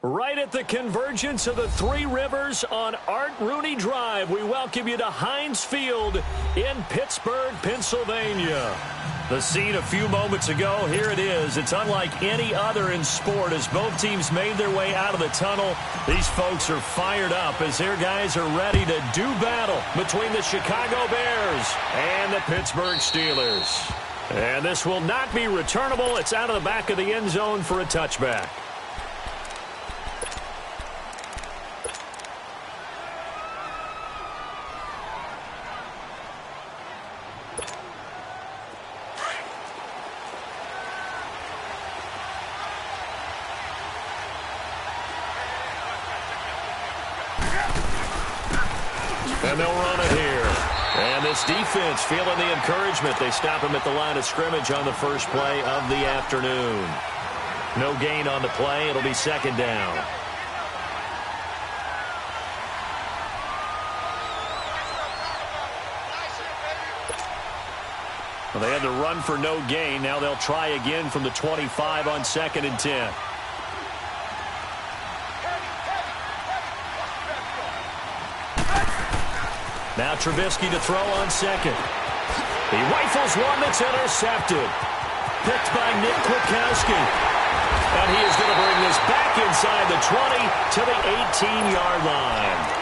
Right at the convergence of the Three Rivers on Art Rooney Drive, we welcome you to Heinz Field in Pittsburgh, Pennsylvania. The scene a few moments ago, here it is. It's unlike any other in sport as both teams made their way out of the tunnel. These folks are fired up as their guys are ready to do battle between the Chicago Bears and the Pittsburgh Steelers. And this will not be returnable. It's out of the back of the end zone for a touchback. And they'll run it here. And this defense feeling the encouragement. They stop him at the line of scrimmage on the first play of the afternoon. No gain on the play. It'll be second down. Well, they had to run for no gain. Now they'll try again from the 25 on 2nd and 10. Now Trubisky to throw on second. He rifles one that's intercepted. Picked by Nick Kwiatkowski. And he is going to bring this back inside the 20 to the 18-yard line.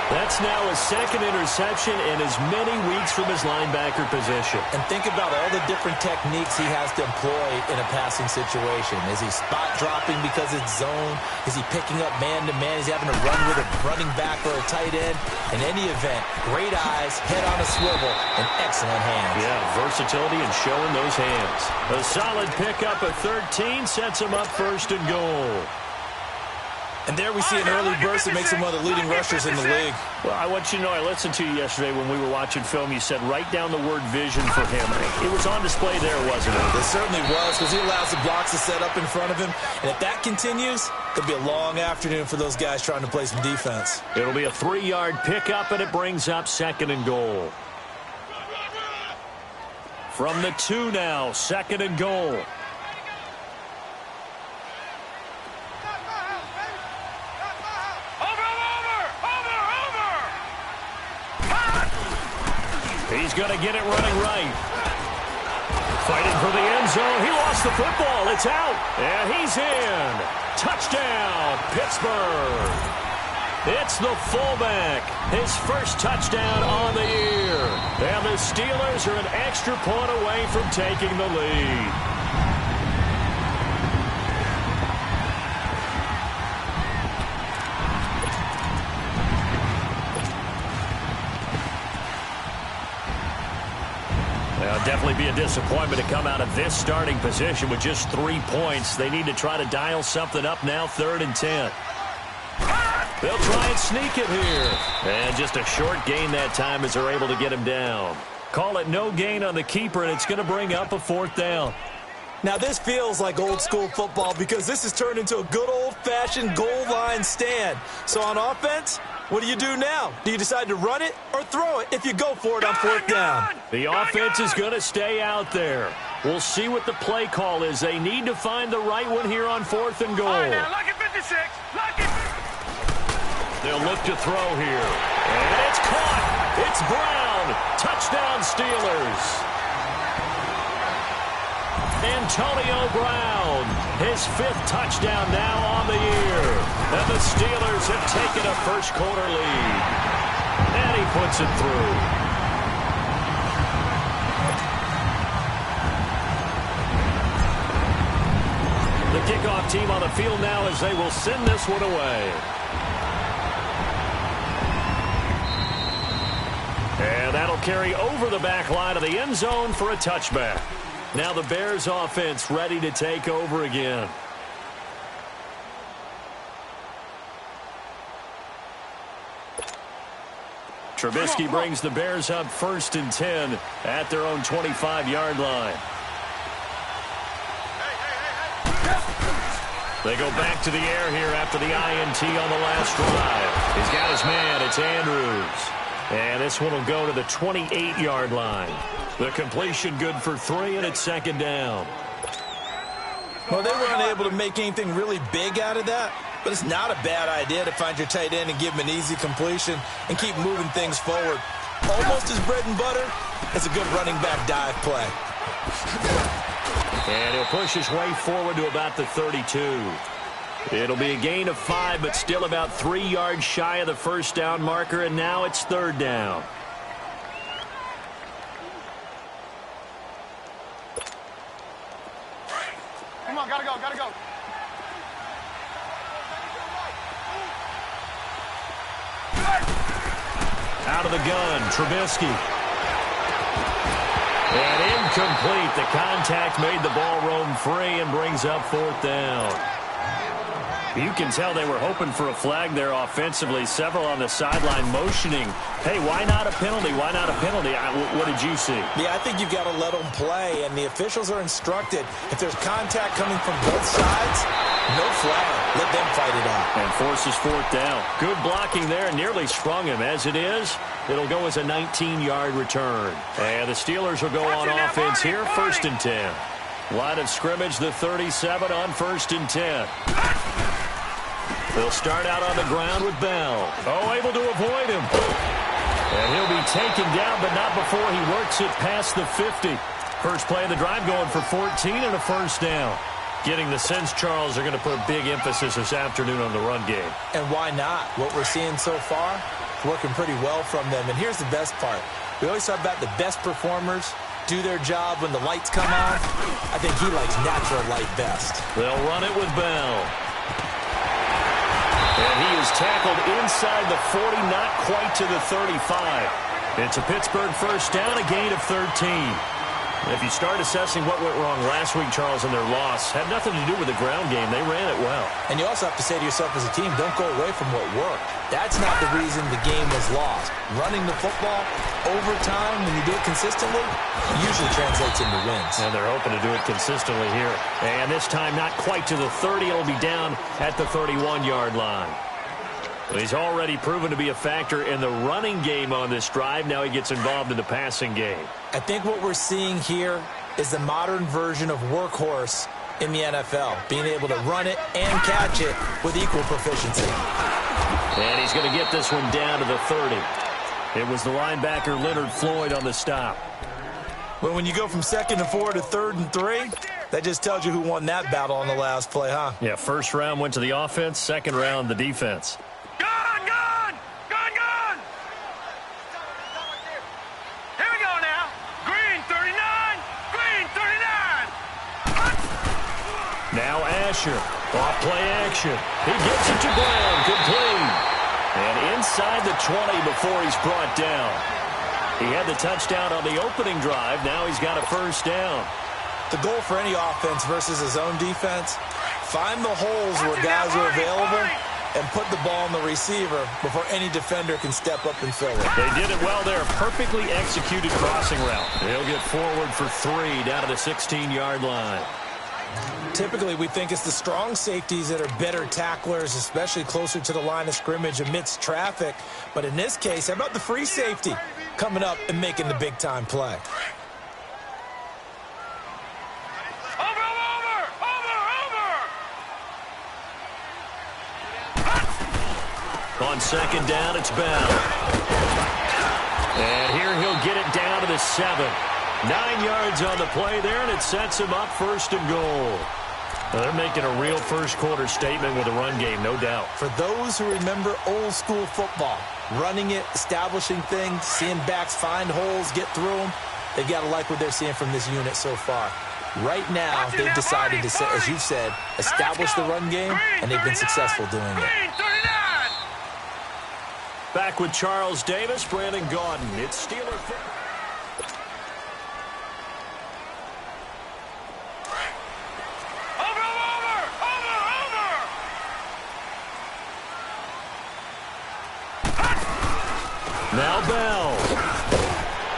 That's now his second interception in as many weeks from his linebacker position. And think about all the different techniques he has to employ in a passing situation. Is he spot dropping because it's zone? Is he picking up man-to-man? Is he having to run with a running back or a tight end? In any event, great eyes, head on a swivel, and excellent hands. Yeah, versatility and showing those hands. A solid pickup of 13 sets him up 1st and goal. And there we see an early burst that makes him one of the leading rushers in the league. Well, I want you to know, I listened to you yesterday when we were watching film. You said write down the word vision for him. It was on display there, wasn't it? It certainly was, because he allows the blocks to set up in front of him. And if that continues, it'll be a long afternoon for those guys trying to play some defense. It'll be a 3-yard pickup, and it brings up 2nd and goal. From the 2 now, 2nd and goal. He's going to get it running right. Fighting for the end zone. He lost the football. It's out. And he's in. Touchdown, Pittsburgh. It's the fullback. His first touchdown on the year. And the Steelers are an extra point away from taking the lead. Definitely be a disappointment to come out of this starting position with just 3 points. They need to try to dial something up now, 3rd and 10. They'll try and sneak it here. And just a short gain that time as they're able to get him down. Call it no gain on the keeper, and it's going to bring up a 4th down. Now, this feels like old-school football because this has turned into a good old-fashioned goal line stand. So on offense, what do you do now? Do you decide to run it or throw it if you go for it on 4th down? The offense is going to stay out there. We'll see what the play call is. They need to find the right one here on 4th and goal. All right, now, lock it 56. Lock it. They'll look to throw here. And it's caught. It's Brown. Touchdown, Steelers. Antonio Brown, his 5th touchdown now on the year. And the Steelers have taken a first-quarter lead. And he puts it through. The kickoff team on the field now as they will send this one away. And that'll carry over the back line of the end zone for a touchback. Now the Bears offense ready to take over again. Trubisky brings the Bears up 1st and 10 at their own 25-yard line. They go back to the air here after the INT on the last drive. He's got his man. It's Andrews. And this one will go to the 28-yard line. The completion good for 3, and it's 2nd down. Well, they were unable to make anything really big out of that. But it's not a bad idea to find your tight end and give him an easy completion and keep moving things forward. Almost as bread and butter as a good running back dive play. And he'll push his way forward to about the 32. It'll be a gain of 5, but still about 3 yards shy of the first down marker, and now it's 3rd down. Come on, gotta go, gotta go. Out of the gun, Trubisky. And incomplete. The contact made the ball roam free and brings up 4th down. You can tell they were hoping for a flag there offensively. Several on the sideline motioning. Hey, why not a penalty? Why not a penalty? What did you see? Yeah, I think you've got to let them play, and the officials are instructed. If there's contact coming from both sides, no flag. Let them fight it out. And forces 4th down. Good blocking there. Nearly sprung him. As it is, it'll go as a 19-yard return. And the Steelers will go on offense here, 1st and 10. Line of scrimmage, the 37 on 1st and 10. They'll start out on the ground with Bell. Oh, able to avoid him. And he'll be taken down, but not before he works it past the 50. First play of the drive going for 14 and a 1st down. Getting the sense, Charles, are going to put big emphasis this afternoon on the run game. And why not? What we're seeing so far, working pretty well from them. And here's the best part. We always talk about the best performers do their job when the lights come on. I think he likes natural light best. They'll run it with Bell. And he is tackled inside the 40, not quite to the 35. It's a Pittsburgh first down, a gain of 13. If you start assessing what went wrong last week, Charles, in their loss, had nothing to do with the ground game. They ran it well. And you also have to say to yourself as a team, don't go away from what worked. That's not the reason the game was lost. Running the football over time, when you do it consistently, usually translates into wins. And they're hoping to do it consistently here. And this time not quite to the 30. It'll be down at the 31-yard line. But he's already proven to be a factor in the running game on this drive. Now he gets involved in the passing game. I think what we're seeing here is the modern version of workhorse in the NFL, being able to run it and catch it with equal proficiency. And he's going to get this one down to the 30. It was the linebacker Leonard Floyd on the stop. But when you go from 2nd and 4 to 3rd and 3, that just tells you who won that battle on the last play, huh? Yeah, first round went to the offense, second round the defense. Gun, gun! Gun, gun! Here we go now. Green 39, green 39. Now Asher, off play action. He gets it to Brown, complete. And inside the 20 before he's brought down. He had the touchdown on the opening drive. Now he's got a first down. The goal for any offense versus his own defense, find the holes where guys are available and put the ball on the receiver before any defender can step up and fill it. They did it well there. Perfectly executed crossing route. They'll get forward for 3 down to the 16-yard line. Typically, we think it's the strong safeties that are better tacklers, especially closer to the line of scrimmage amidst traffic. But in this case, how about the free safety coming up and making the big-time play? On second down, it's Bell. And here he'll get it down to the 7. 9 yards on the play there, and it sets him up 1st and goal. Now they're making a real first-quarter statement with a run game, no doubt. For those who remember old-school football, running it, establishing things, seeing backs find holes, get through them, they've got to like what they're seeing from this unit so far. Right now, they've decided to, as you've said, establish the run game, and they've been successful doing it. Back with Charles Davis, Brandon Gaudin. It's Steeler football. Now Bell.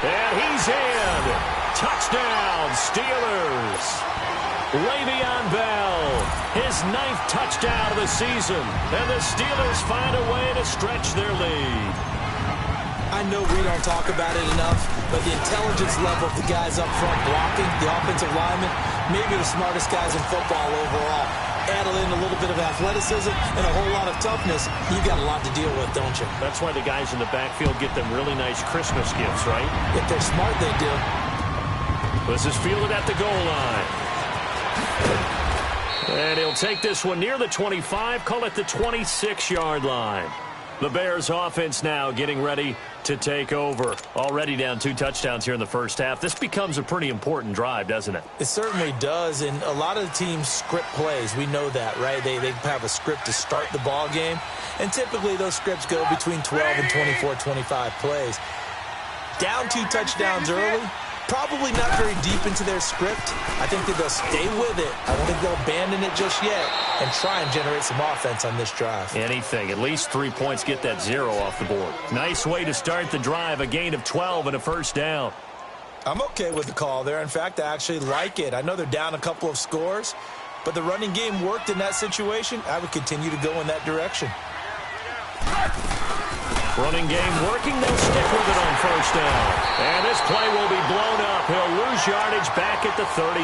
And he's in. Touchdown, Steelers. Le'Veon Bell, his 9th touchdown of the season. And the Steelers find a way to stretch their lead. I know we don't talk about it enough, but the intelligence level of the guys up front blocking, the offensive linemen, maybe the smartest guys in football overall. add in a little bit of athleticism and a whole lot of toughness, you've got a lot to deal with, don't you? That's why the guys in the backfield get them really nice Christmas gifts, right? If they're smart, they do. This is fielded at the goal line. And he'll take this one near the 25, call it the 26-yard line. The Bears offense now getting ready to take over. Already down 2 touchdowns here in the first half. This becomes a pretty important drive, doesn't it? It certainly does, and a lot of the teams script plays. We know that, right? They have a script to start the ball game, and typically those scripts go between 12 and 24, 25 plays. Down 2 touchdowns early, probably not very deep into their script. I think that they'll stay with it. I don't think they'll abandon it just yet and try and generate some offense on this drive. Anything. At least 3 points, get that 0 off the board. Nice way to start the drive. A gain of 12 and a first down. I'm okay with the call there. In fact, I actually like it. I know they're down a couple of scores, but the running game worked in that situation. I would continue to go in that direction. Running game working. They'll stick with it on first down. And this play will be blown up. He'll lose yardage back at the 38.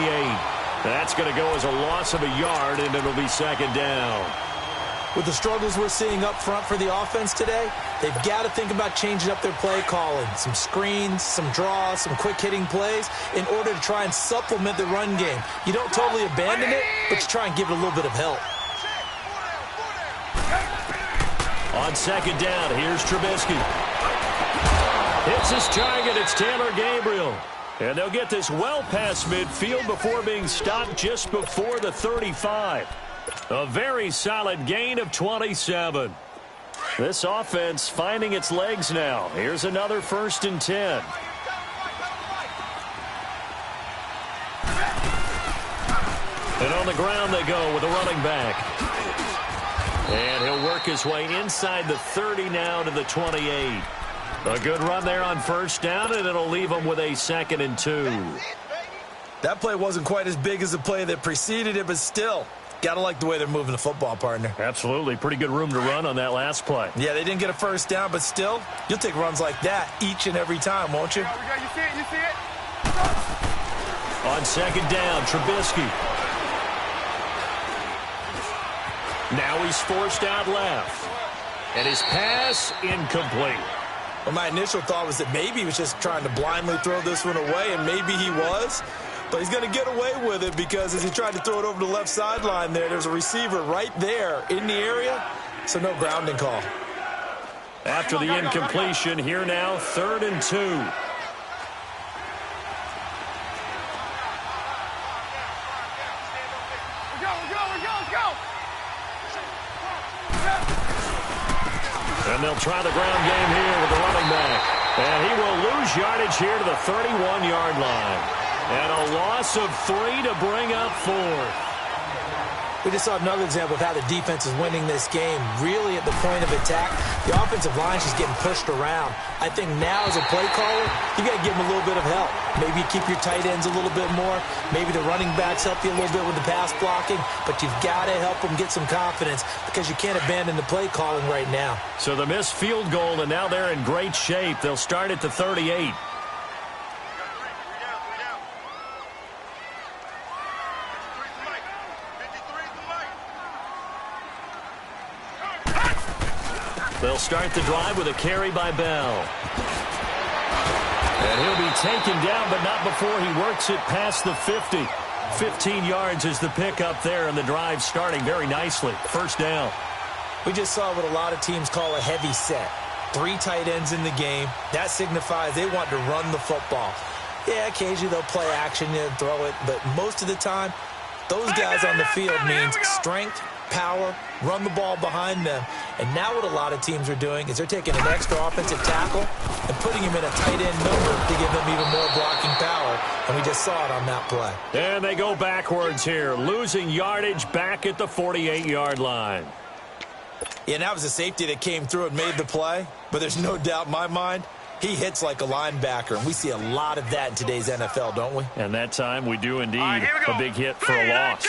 That's going to go as a loss of a yard, and it'll be second down. With the struggles we're seeing up front for the offense today, they've got to think about changing up their play calling. Some screens, some draws, some quick-hitting plays in order to try and supplement the run game. You don't totally abandon it, but you try and give it a little bit of help. On second down, here's Trubisky. Hits his target. It's Taylor Gabriel. And they'll get this well past midfield before being stopped just before the 35. A very solid gain of 27. This offense finding its legs now. Here's another 1st and 10. And on the ground they go with a running back. And he'll work his way inside the 30 now to the 28. A good run there on first down, and it'll leave him with a 2nd and 2. That play wasn't quite as big as the play that preceded it, but still, gotta like the way they're moving the football, partner. Absolutely. Pretty good room to run on that last play. Yeah, they didn't get a first down, but still, you'll take runs like that each and every time, won't you? You see it, you see it? On second down, Trubisky. Now he's forced out left. And his pass incomplete. Well, my initial thought was that maybe he was just trying to blindly throw this one away, and maybe he was. But he's going to get away with it because as he tried to throw it over the left sideline there's a receiver right there in the area, so no grounding call. After the incompletion, here now, 3rd and 2. And they'll try the ground game here with the running back. And he will lose yardage here to the 31-yard line. And a loss of 3 to bring up 4th. We just saw another example of how the defense is winning this game. Really at the point of attack, the offensive line is just getting pushed around. I think now as a play caller, you got to give them a little bit of help. Maybe you keep your tight ends a little bit more. Maybe the running backs help you a little bit with the pass blocking. But you've got to help them get some confidence because you can't abandon the play calling right now. So the missed field goal, and now they're in great shape. They'll start at the 38. They'll start the drive with a carry by Bell. And he'll be taken down, but not before he works it past the 50. 15 yards is the pickup there, and the drive starting very nicely. First down. We just saw what a lot of teams call a heavy set. 3 tight ends in the game. That signifies they want to run the football. Yeah, occasionally they'll play action and throw it, but most of the time, those guys on the field means strength, power, run the ball behind them. And now what a lot of teams are doing is they're taking an extra offensive tackle and putting him in a tight end number to give them even more blocking power. And we just saw it on that play. And they go backwards here, losing yardage back at the 48-yard line. Yeah, that was a safety that came through and made the play. But there's no doubt in my mind, he hits like a linebacker. And we see a lot of that in today's NFL, don't we? And that time we do indeed. A big hit for a loss.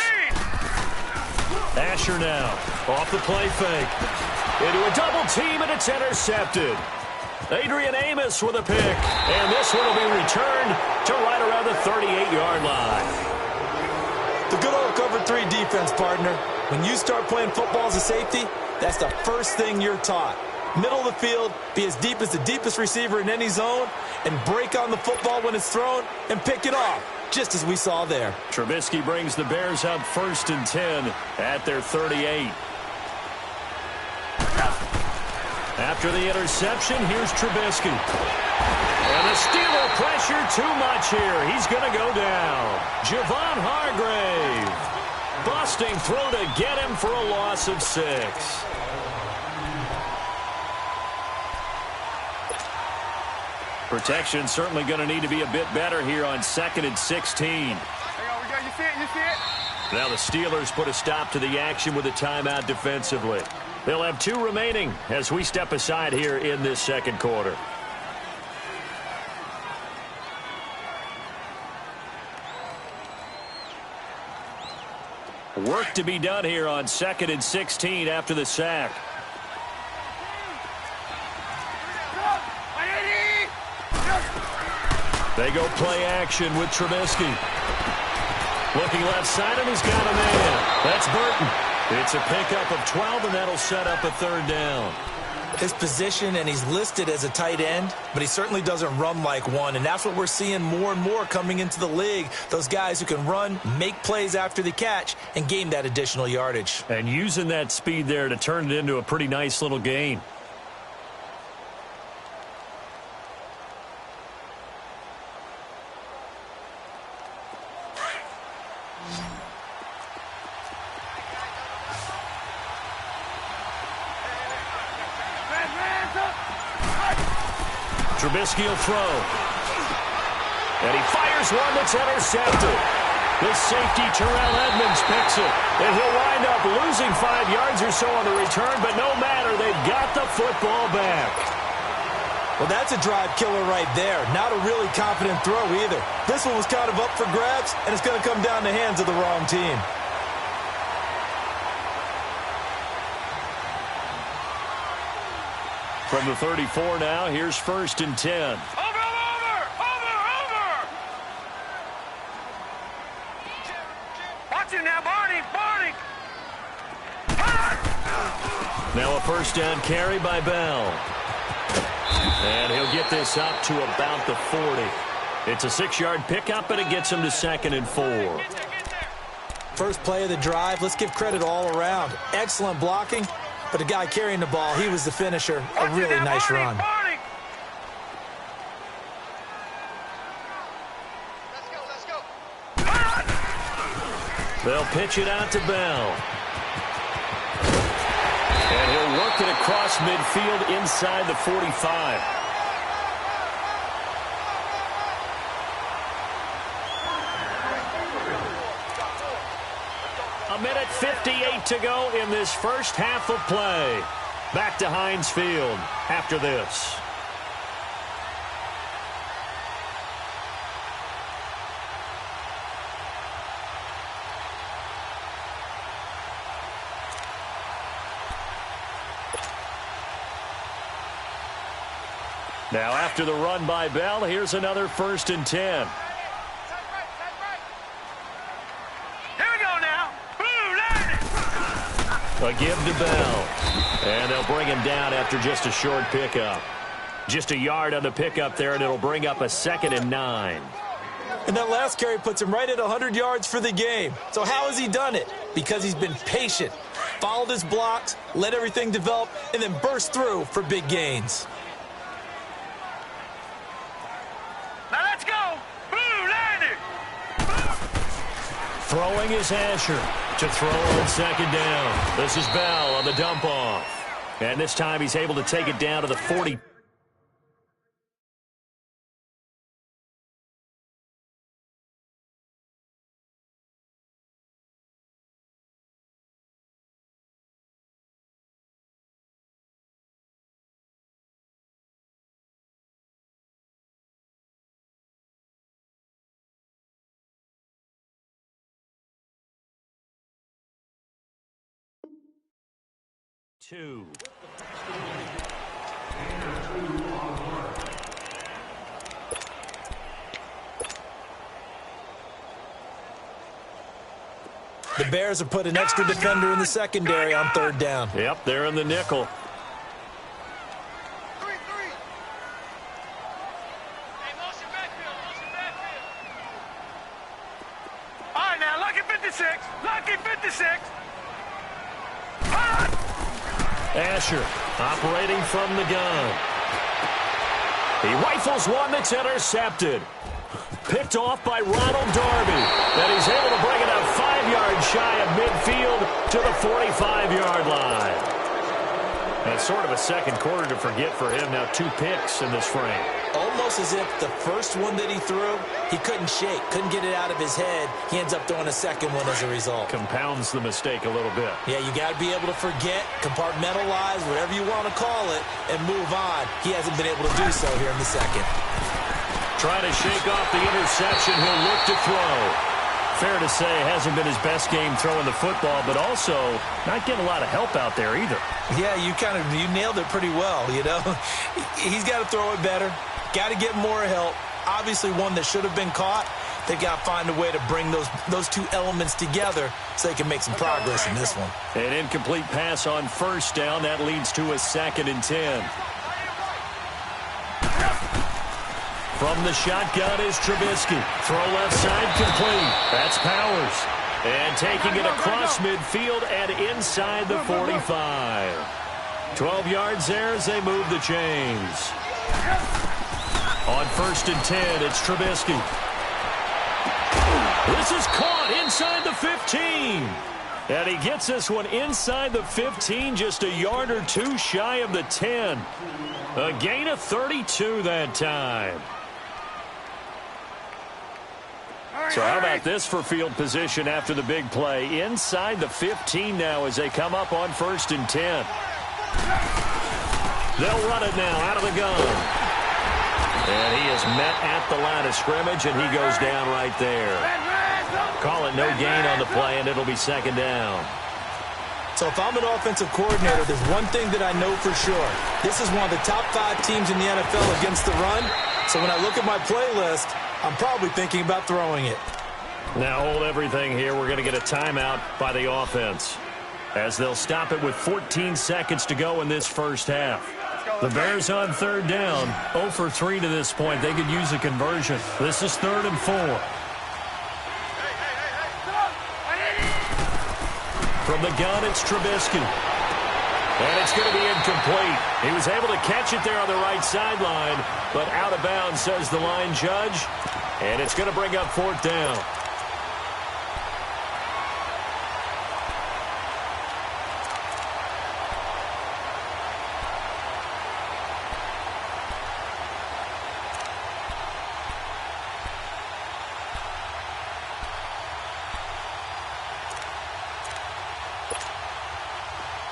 Asher now off the play fake. Into a double team, and it's intercepted. Adrian Amos with a pick. And this one will be returned to right around the 38-yard line. The good old cover 3-3 defense, partner. When you start playing football as a safety, that's the first thing you're taught. Middle of the field, be as deep as the deepest receiver in any zone, and break on the football when it's thrown and pick it off, just as we saw there. Trubisky brings the Bears up 1st and 10 at their 38. After the interception, here's Trubisky. And the Steeler pressure too much here. He's going to go down. Javon Hargrave. Busting through to get him for a loss of 6. Protection certainly going to need to be a bit better here on 2nd and 16. Hang on, we got you see it? Now the Steelers put a stop to the action with a timeout defensively. They'll have 2 remaining as we step aside here in this 2nd quarter. Work to be done here on 2nd and 16 after the sack. They go play action with Trubisky. Looking left side, and he's got a man. That's Burton. It's a pickup of 12, and that'll set up a 3rd down. His position, and he's listed as a tight end, but he certainly doesn't run like one, and that's what we're seeing more and more coming into the league. Those guys who can run, make plays after the catch, and gain that additional yardage. And using that speed there to turn it into a pretty nice little gain. Trubisky will throw. And he fires one that's intercepted. The safety, Terrell Edmonds, picks it. And he'll wind up losing 5 yards or so on the return, but no matter, they've got the football back. Well, that's a drive killer right there. Not a really confident throw either. This one was kind of up for grabs, and it's going to come down the hands of the wrong team. From the 34 now, here's 1st and 10. Over! Watch it now, Barney! Now a 1st down carry by Bell. And he'll get this up to about the 40. It's a 6-yard pickup, and it gets him to 2nd and 4. First play of the drive, let's give credit all around. Excellent blocking. But the guy carrying the ball, he was the finisher. A really nice run. Let's go. They'll pitch it out to Bell. And he'll work it across midfield inside the 45. A minute 58 to go in this first half of play. Back to Heinz Field after this. Now after the run by Bell, here's another 1st and 10. A give to Bell. And they'll bring him down after just a short pickup. Just a yard on the pickup there, and it'll bring up a 2nd and 9. And that last carry puts him right at 100 yards for the game. So how has he done it? Because he's been patient, followed his blocks, let everything develop, and then burst through for big gains. Now let's go. Blue, landed. Throwing is Asher to throw on 2nd down. This is Bell on the dump off. And this time he's able to take it down to the 40. Two. The Bears have put an extra defender in the secondary on third down. Yep, they're in the nickel. All right, now, lucky 56. Lucky 56. Asher operating from the gun. He rifles one that's intercepted. Picked off by Ronald Darby. And he's able to bring it up 5 yards shy of midfield to the 45-yard line. That's sort of a second quarter to forget for him. Now 2 picks in this frame. Almost as if the first one that he threw, he couldn't shake, couldn't get it out of his head. He ends up throwing a second one as a result. Compounds the mistake a little bit. Yeah, you got to be able to forget, compartmentalize, whatever you want to call it, and move on. He hasn't been able to do so here in the second. Trying to shake off the interception. He'll look to throw. Fair to say, hasn't been his best game throwing the football, but also not getting a lot of help out there either. Yeah, you nailed it pretty well, you know. He's got to throw it better. Got to get more help. Obviously one that should have been caught. They've got to find a way to bring those two elements together so they can make some progress in this one. An incomplete pass on first down. That leads to a 2nd and 10. From the shotgun is Trubisky. Throw left side complete. That's Powers. And taking it across midfield and inside the 45. 12 yards there as they move the chains. On 1st and 10, it's Trubisky. This is caught inside the 15. And he gets this one inside the 15, just a yard or 2 shy of the 10. A gain of 32 that time. So how about this for field position after the big play? Inside the 15 now as they come up on 1st and 10. They'll run it now out of the gun. And he is met at the line of scrimmage, and he goes down right there. Call it no gain on the play, and it'll be 2nd down. So if I'm an offensive coordinator, there's one thing that I know for sure. This is one of the top 5 teams in the NFL against the run. So when I look at my playlist, I'm probably thinking about throwing it. Now hold everything here. We're going to get a timeout by the offense as they'll stop it with 14 seconds to go in this first half. The Bears on 3rd down, 0 for 3 to this point. They could use a conversion. This is 3rd and 4. From the gun, it's Trubisky. And it's going to be incomplete. He was able to catch it there on the right sideline, but out of bounds, says the line judge. And it's going to bring up 4th down.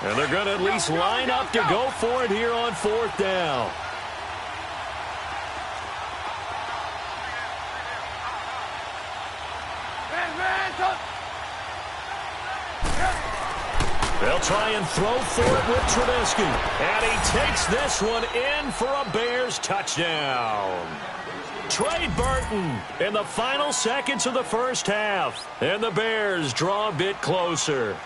And they're going to at least line up to go for it here on 4th down. They'll try and throw for it with Trubisky. And he takes this one in for a Bears touchdown. Trey Burton in the final seconds of the first half. And the Bears draw a bit closer.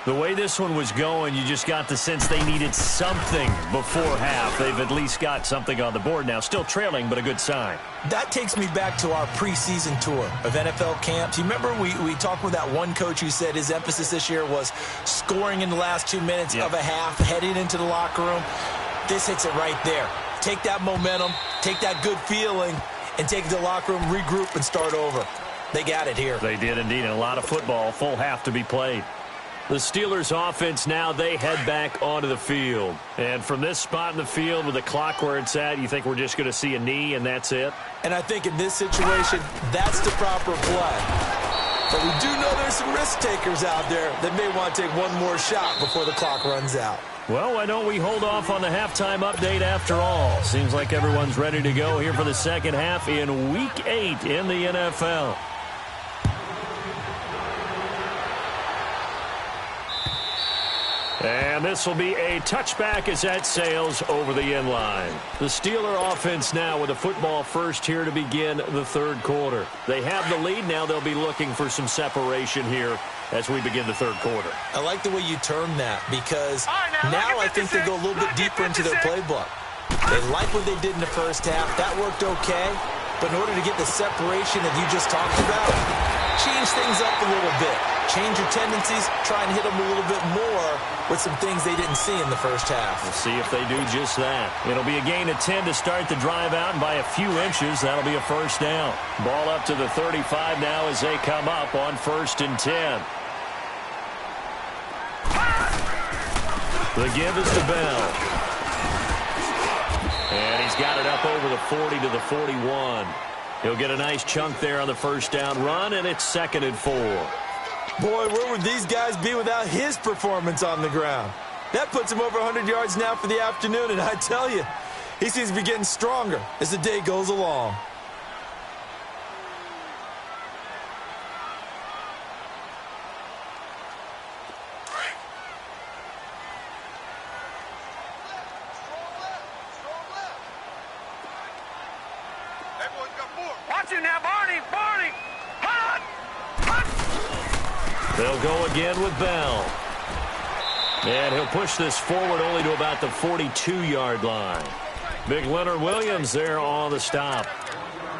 The way this one was going, you just got the sense they needed something before half. They've at least got something on the board now. Still trailing, but a good sign. That takes me back to our preseason tour of NFL camps. You remember we talked with that one coach who said his emphasis this year was scoring in the last 2 minutes of a half, heading into the locker room. This hits it right there. Take that momentum, take that good feeling, and take it to the locker room, regroup, and start over. They got it here. They did indeed, and a lot of football, full half to be played. The Steelers offense now, they head back onto the field. And from this spot in the field with the clock where it's at, you think we're just going to see a knee and that's it? And I think in this situation, that's the proper play. But we do know there's some risk takers out there that may want to take one more shot before the clock runs out. Well, why don't we hold off on the halftime update after all? Seems like everyone's ready to go here for the second half in Week 8 in the NFL. And this will be a touchback as that sails over the end line. The Steeler offense now with a football first here to begin the third quarter. They have the lead. Now they'll be looking for some separation here as we begin the third quarter. I like the way you term that because now I think they go a little bit deeper into their playbook. They like what they did in the first half. That worked okay. But in order to get the separation that you just talked about, change things up a little bit. Change your tendencies, try and hit them a little bit more with some things they didn't see in the first half. We'll see if they do just that. It'll be a gain of 10 to start the drive out, and by a few inches, that'll be a first down. Ball up to the 35 now as they come up on 1st and 10. The give is to Bell. And he's got it up over the 40 to the 41. He'll get a nice chunk there on the first down run, and it's 2nd and 4. Boy, where would these guys be without his performance on the ground? That puts him over 100 yards now for the afternoon, and I tell you, he seems to be getting stronger as the day goes along. Watch it now, Barney! Barney! Hot! They'll go again with Bell. And he'll push this forward only to about the 42-yard line. Big Leonard Williams there on the stop.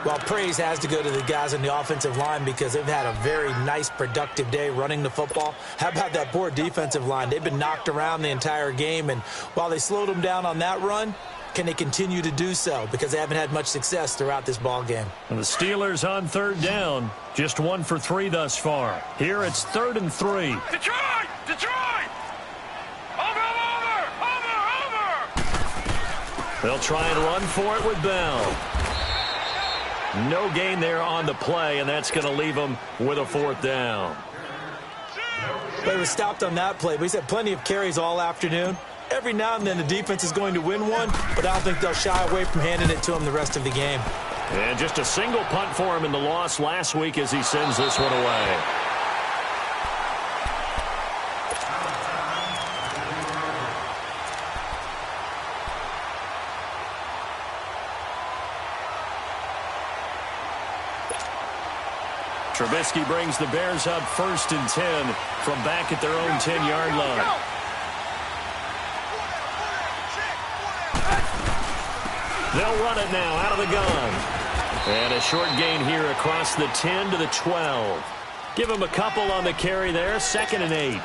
Well, praise has to go to the guys on the offensive line because they've had a very nice, productive day running the football. How about that poor defensive line? They've been knocked around the entire game, and while they slowed them down on that run, can they continue to do so? Because they haven't had much success throughout this ball game. And the Steelers on 3rd down. Just 1 for 3 thus far. Here it's 3rd and 3. Detroit! Detroit! Over! They'll try and run for it with Bell. No gain there on the play, and that's going to leave them with a 4th down. But he was stopped on that play. But he's had plenty of carries all afternoon. Every now and then the defense is going to win one, but I don't think they'll shy away from handing it to him the rest of the game. And just a single punt for him in the loss last week as he sends this one away. Trubisky brings the Bears up 1st and 10 from back at their own 10-yard line. They'll run it now out of the gun. And a short gain here across the 10 to the 12. Give him a couple on the carry there. 2nd and 8.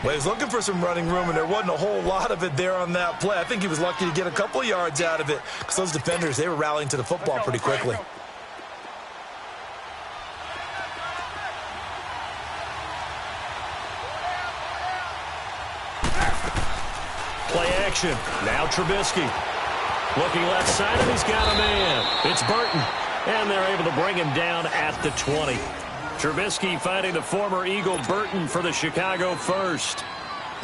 Well, he was looking for some running room, and there wasn't a whole lot of it there on that play. I think he was lucky to get a couple of yards out of it because those defenders, they were rallying to the football pretty quickly. Play action. Now Trubisky. Looking left side, and he's got a man. It's Burton. And they're able to bring him down at the 20. Trubisky finding the former Eagle Burton for the Chicago first.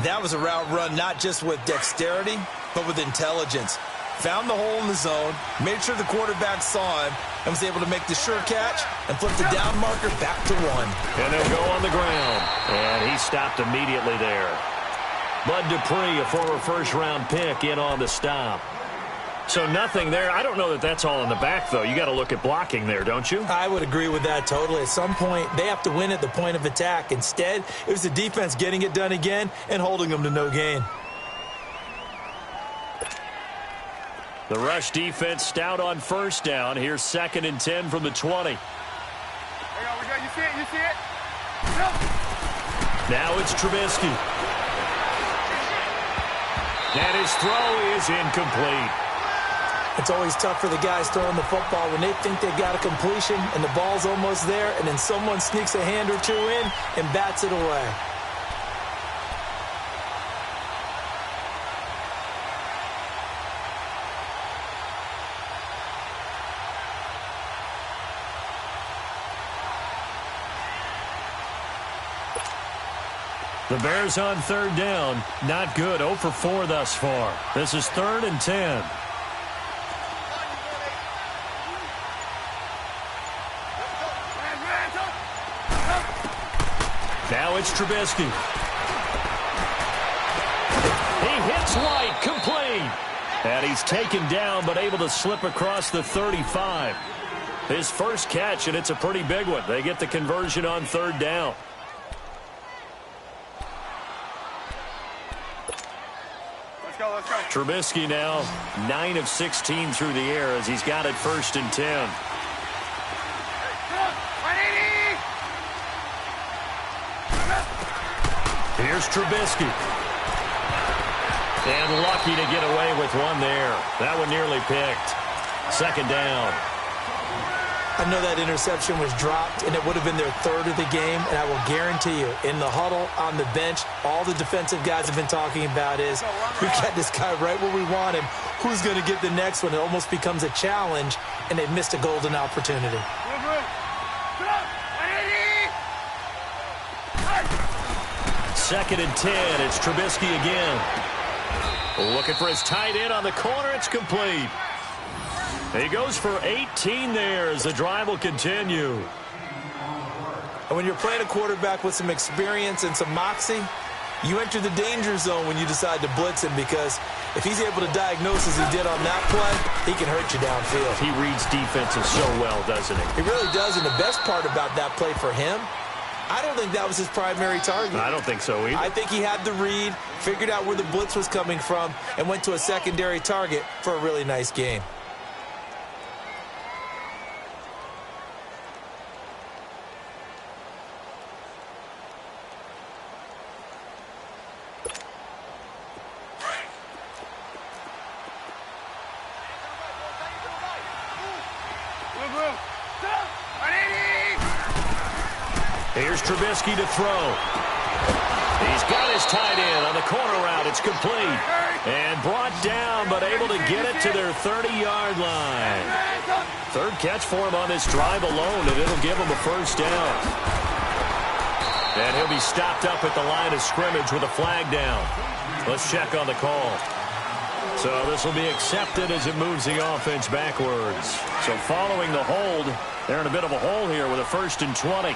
That was a route run not just with dexterity, but with intelligence. Found the hole in the zone, made sure the quarterback saw him, and was able to make the sure catch and flip the down marker back to 1. And they'll go on the ground. And he stopped immediately there. Bud Dupree, a former first-round pick, in on the stop. So nothing there. I don't know that that's all in the back, though. You got to look at blocking there, don't you? I would agree with that totally. At some point, they have to win at the point of attack. Instead, it was the defense getting it done again and holding them to no gain. The rush defense stout on 1st down. Here's 2nd and 10 from the 20. You see it? You see it? Now it's Trubisky. And his throw is incomplete. It's always tough for the guys throwing the football when they think they've got a completion and the ball's almost there, and then someone sneaks a hand or two in and bats it away. The Bears on 3rd down. Not good. 0 for 4 thus far. This is 3rd and 10. Now it's Trubisky. It's White, complete. And he's taken down, but able to slip across the 35. His first catch, and it's a pretty big one. They get the conversion on third down. Let's go, let's go. Trubisky now 9 of 16 through the air as he's got it 1st and 10. Here's Trubisky. And lucky to get away with one there. That one nearly picked. 2nd down. I know that interception was dropped, and it would have been their 3rd of the game, and I will guarantee you, in the huddle, on the bench, all the defensive guys have been talking about is, we got this guy right where we want him. Who's going to get the next one? It almost becomes a challenge, and they've missed a golden opportunity. 2nd and 10. It's Trubisky again. Looking for his tight end on the corner. It's complete. He goes for 18 there as the drive will continue. And when you're playing a quarterback with some experience and some moxie, you enter the danger zone when you decide to blitz him, because if he's able to diagnose as he did on that play, he can hurt you downfield. He reads defenses so well, doesn't he? He really does, and the best part about that play for him, I don't think that was his primary target. I don't think so either. I think he had the read, figured out where the blitz was coming from, and went to a secondary target for a really nice game. Here's Trubisky to throw. He's got his tight end on the corner route. It's complete. And brought down, but able to get it to their 30-yard line. 3rd catch for him on this drive alone, and it'll give him a 1st down. And he'll be stopped up at the line of scrimmage with a flag down. Let's check on the call. So this will be accepted as it moves the offense backwards. So following the hold, they're in a bit of a hole here with a 1st and 20.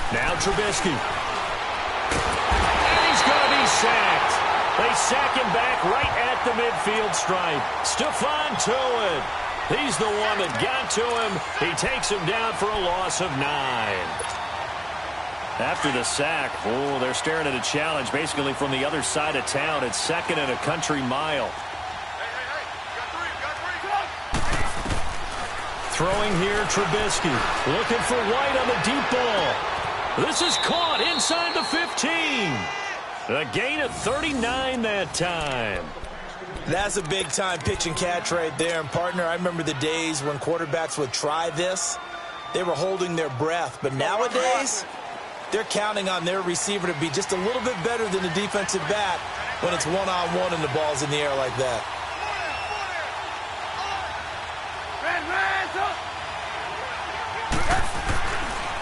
Now Trubisky. And he's going to be sacked. They sack him back right at the midfield stripe. Stephon Tuitt. He's the one that got to him. He takes him down for a loss of 9. After the sack, they're staring at a challenge basically from the other side of town. It's 2nd and a country mile. Throwing here, Trubisky. Looking for White on the deep ball. This is caught inside the 15. A gain of 39 that time. That's a big-time pitch and catch right there. And, partner, I remember the days when quarterbacks would try this. They were holding their breath. But nowadays, they're counting on their receiver to be just a little bit better than the defensive back when it's one-on-one and the ball's in the air like that.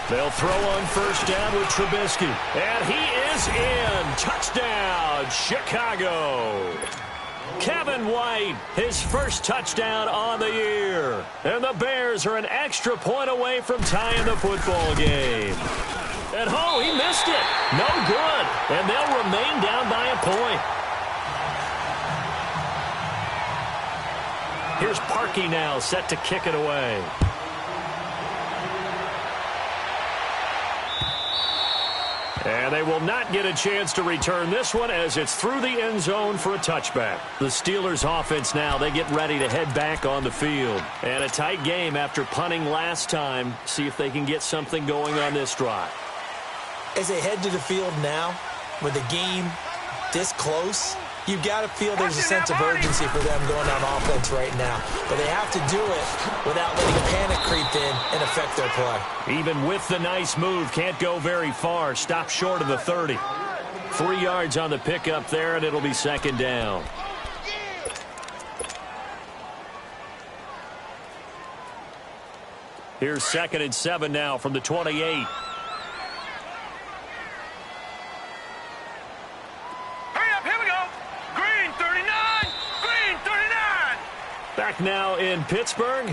They'll throw on 1st down with Trubisky. And he is in. Touchdown, Chicago. Kevin White, his first touchdown on the year. And the Bears are an extra point away from tying the football game. And, he missed it. No good. And they'll remain down by a point. Here's Parkey now, set to kick it away. And they will not get a chance to return this one as it's through the end zone for a touchback. The Steelers offense now, they get ready to head back on the field. And a tight game after punting last time. See if they can get something going on this drive. As they head to the field now, with the game this close, you've got to feel there's a sense of urgency for them going on offense right now. But they have to do it without letting a panic creep in and affect their play. Even with the nice move, can't go very far. Stop short of the 30. 3 yards on the pickup there, and it'll be 2nd down. Here's 2nd and 7 now from the 28. Back now in Pittsburgh.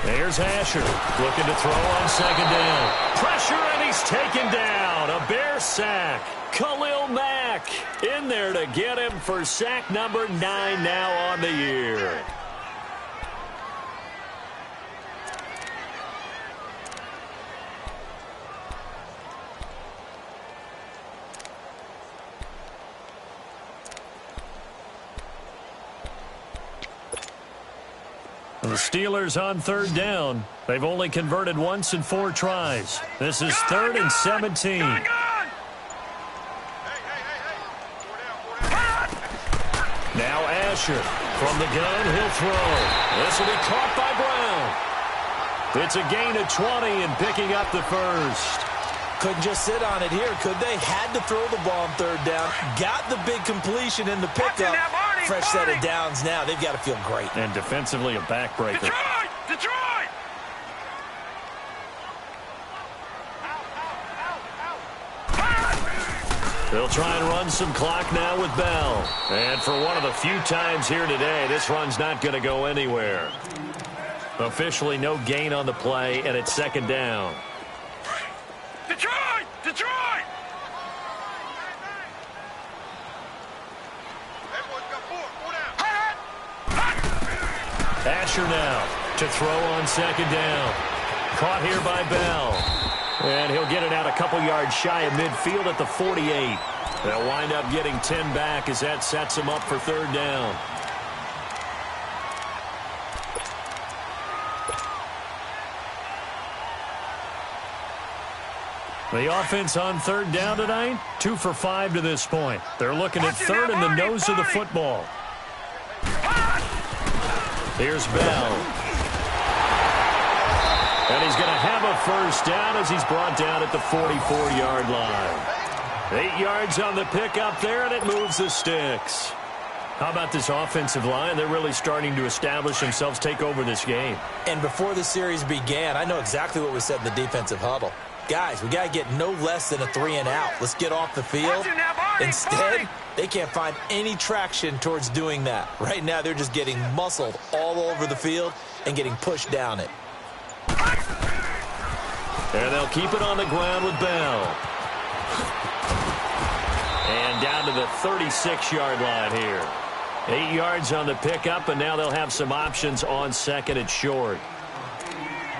Here's Asher looking to throw on second down. Pressure, and he's taken down. A Bear sack. Khalil Mack in there to get him for sack number 9 now on the year. The Steelers on third down. They've only converted once in 4 tries. This is 3rd and 17. Now Asher from the gun. He'll throw. This will be caught by Brown. It's a gain of 20 and picking up the first. Couldn't just sit on it here, could they? Had to throw the ball on third down. Got the big completion in the pickup. Fresh set of downs now. They've got to feel great. And defensively a backbreaker. Detroit! They'll try and run some clock now with Bell. And for one of the few times here today, this run's not going to go anywhere. Officially no gain on the play, and it's second down. Detroit! Asher now to throw on second down. Caught here by Bell. And he'll get it out a couple yards shy of midfield at the 48. They'll wind up getting 10 back as that sets him up for third down. The offense on third down tonight, 2 for 5 to this point. They're looking at third in the nose of the football. Here's Bell. And he's going to have a first down as he's brought down at the 44-yard line. 8 yards on the pickup there, and it moves the sticks. How about this offensive line? They're really starting to establish themselves, take over this game. And before the series began, I know exactly what was said in the defensive huddle. Guys, we got to get no less than a 3-and-out. Let's get off the field. Instead, they can't find any traction towards doing that. Right now, they're just getting muscled all over the field and getting pushed down it. And they'll keep it on the ground with Bell. And down to the 36-yard line here. 8 yards on the pickup, and now they'll have some options on second and short.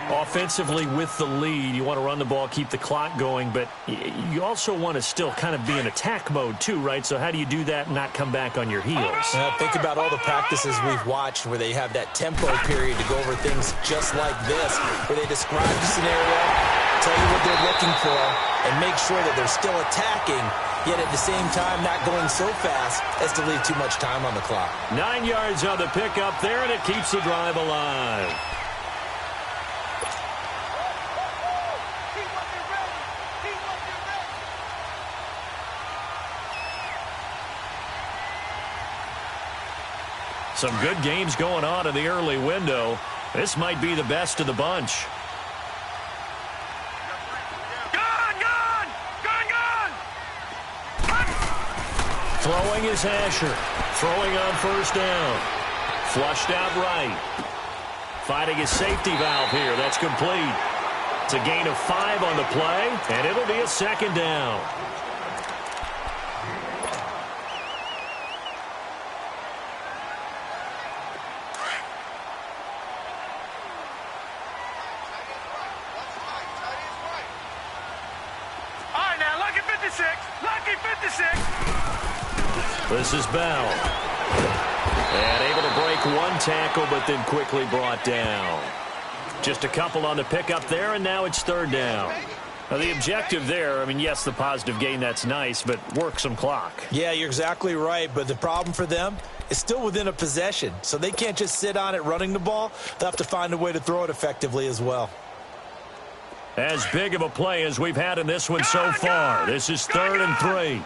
Offensively with the lead, you want to run the ball, keep the clock going, but you also want to still kind of be in attack mode too, right? So how do you do that and not come back on your heels? Think about all the practices we've watched where they have that tempo period to go over things just like this, where they describe the scenario, tell you what they're looking for, and make sure that they're still attacking, yet at the same time not going so fast as to leave too much time on the clock. 9 yards on the pickup there, and it keeps the drive alive. Some good games going on in the early window. This might be the best of the bunch. Gun! Throwing is Asher. Throwing on first down. Flushed out right. Finding his safety valve here. That's complete. It's a gain of 5 on the play, and it'll be a second down. Lucky 56. This is Bell. And able to break one tackle, but then quickly brought down. Just a couple on the pickup there, and now it's third down. Now, the objective there, I mean, yes, the positive gain, that's nice, but work some clock. Yeah, you're exactly right, but the problem for them is still within a possession, so they can't just sit on it running the ball. They'll have to find a way to throw it effectively as well. As big of a play as we've had in this one so far. This is 3rd and 3.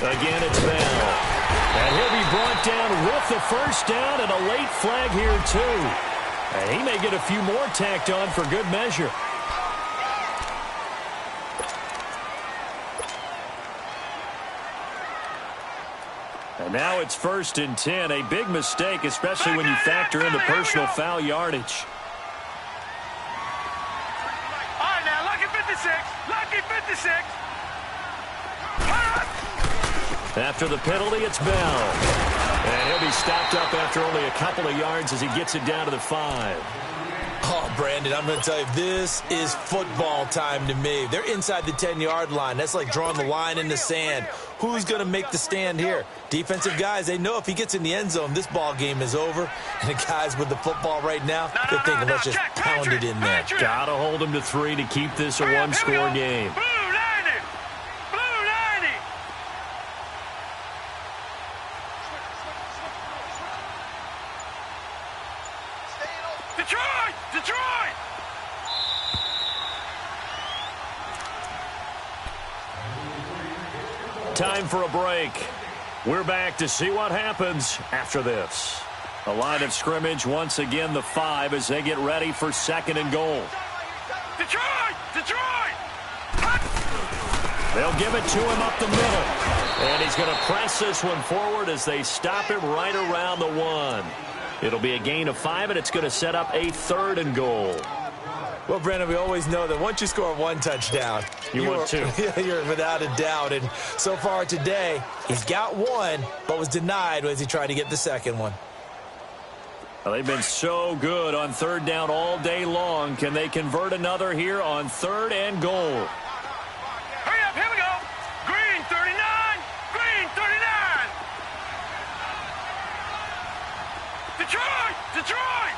Again, it's Bell. And he'll be brought down with the first down and a late flag here, too. And he may get a few more tacked on for good measure. And now it's 1st and 10. A big mistake, especially when you factor in the personal foul yardage. All right, now, lucky 56. Lucky 56. After the penalty, it's Bell. And he'll be stopped up after only a couple of yards as he gets it down to the 5. Oh, Brandon, I'm going to tell you, this is football time to me. They're inside the 10-yard line. That's like drawing the line in the sand. Who's going to make the stand here? Defensive guys, they know if he gets in the end zone, this ball game is over. And the guys with the football right now, they're thinking, let's just pound it in there. Got to hold him to 3 to keep this a one-score game. Blue 90. Blue 90. Detroit! Detroit! Time for a break. We're back to see what happens after this. The line of scrimmage, once again, the 5 as they get ready for 2nd and goal. Detroit! Detroit! They'll give it to him up the middle. And he's going to press this one forward as they stop him right around the 1. It'll be a gain of 5, and it's going to set up a 3rd and goal. Well, Brandon, we always know that once you score 1 touchdown, you're 2. You're without a doubt. And so far today, he's got 1, but was denied as he tried to get the 2nd one. Well, they've been so good on 3rd down all day long. Can they convert another here on 3rd and goal? Hurry up, here we go. Green 39. Green 39. Detroit! Detroit!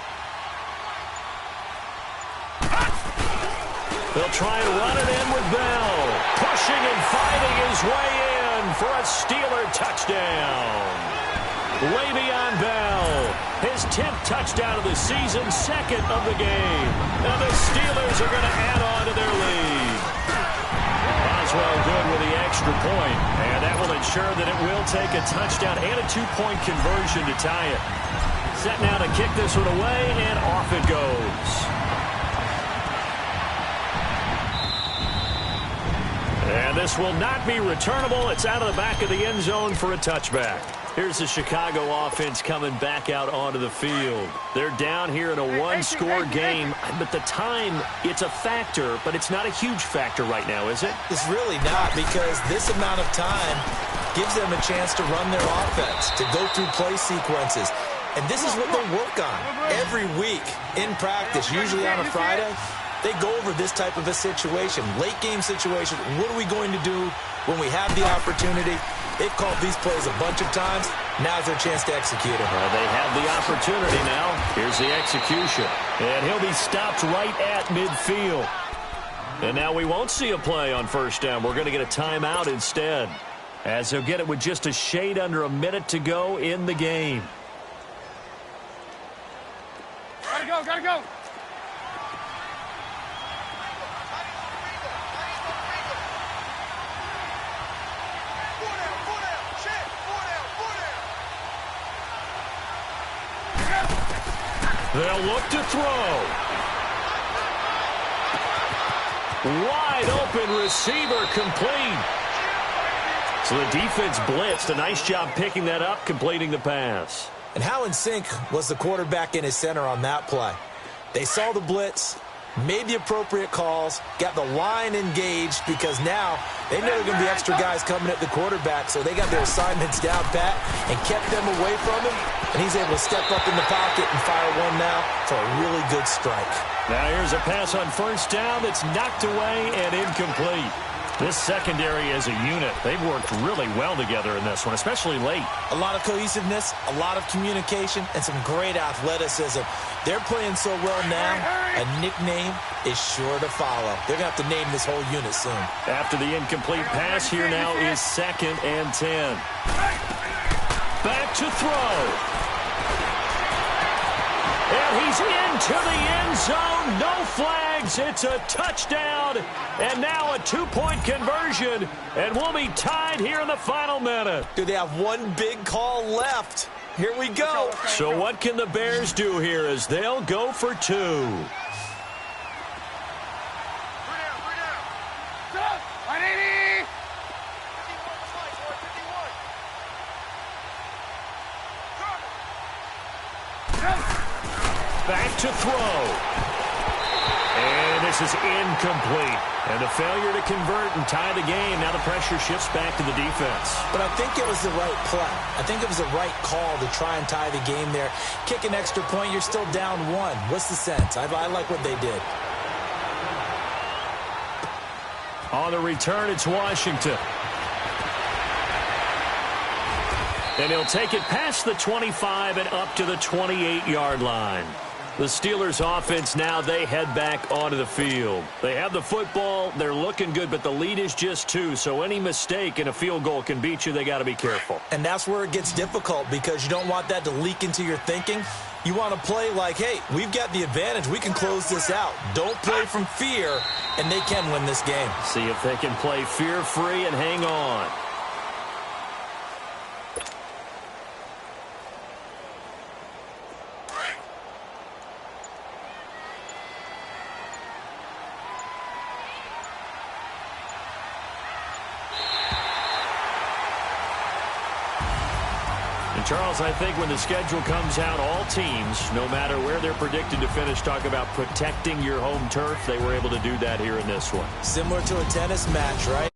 They'll try and run it in with Bell. Pushing and fighting his way in for a Steeler touchdown. Le'Veon Bell, his 10th touchdown of the season, 2nd of the game. And the Steelers are going to add on to their lead. Boswell good with the extra point, and that will ensure that it will take a touchdown and a 2-point conversion to tie it. Set now to kick this one away, and off it goes. And this will not be returnable. It's out of the back of the end zone for a touchback. Here's the Chicago offense coming back out onto the field. They're down here in a one-score game, but the time, it's a factor, but it's not a huge factor right now, is it? It's really not, because this amount of time gives them a chance to run their offense, to go through play sequences. And this is what they work on every week in practice, usually on a Friday. They go over this type of a situation, late-game situation. What are we going to do when we have the opportunity? They've called these plays a bunch of times. Now's their chance to execute it. Well, they have the opportunity now. Here's the execution. And he'll be stopped right at midfield. And now we won't see a play on 1st down. We're going to get a timeout instead, as they'll get it with just a shade under a minute to go in the game. Gotta go, gotta go. They'll look to throw. Wide open receiver complete. So the defense blitzed. A nice job picking that up, completing the pass. And how in sync was the quarterback in his center on that play? They saw the blitz, made the appropriate calls, got the line engaged, because now they know there are going to be extra guys coming at the quarterback, so they got their assignments down pat and kept them away from him, and he's able to step up in the pocket and fire one now for a really good strike. Now here's a pass on 1st down that's knocked away and incomplete. This secondary as a unit, they've worked really well together in this one, especially late. A lot of cohesiveness, a lot of communication, and some great athleticism. They're playing so well now, a nickname is sure to follow. They're going to have to name this whole unit soon. After the incomplete pass, here now is 2nd and 10. Back to throw. And he's into the end zone. No flags. It's a touchdown. And now a 2-point conversion. And we'll be tied here in the final minute. Do they have one big call left? Here we go. So what can the Bears do here as they'll go for 2? back to throw. And this is incomplete. And a failure to convert and tie the game. Now the pressure shifts back to the defense. But I think it was the right play. I think it was the right call to try and tie the game there. Kick an extra point, you're still down one. What's the sense? I like what they did. On the return, it's Washington. And he'll take it past the 25 and up to the 28-yard line. The Steelers' offense now, they head back onto the field. They have the football. They're looking good, but the lead is just 2. So any mistake in a field goal can beat you. They got to be careful. And that's where it gets difficult because you don't want that to leak into your thinking. You want to play like, hey, we've got the advantage. We can close this out. Don't play from fear, and they can win this game. See if they can play fear-free and hang on. Charles, I think when the schedule comes out, all teams, no matter where they're predicted to finish, talk about protecting your home turf. They were able to do that here in this one. Similar to a tennis match, right?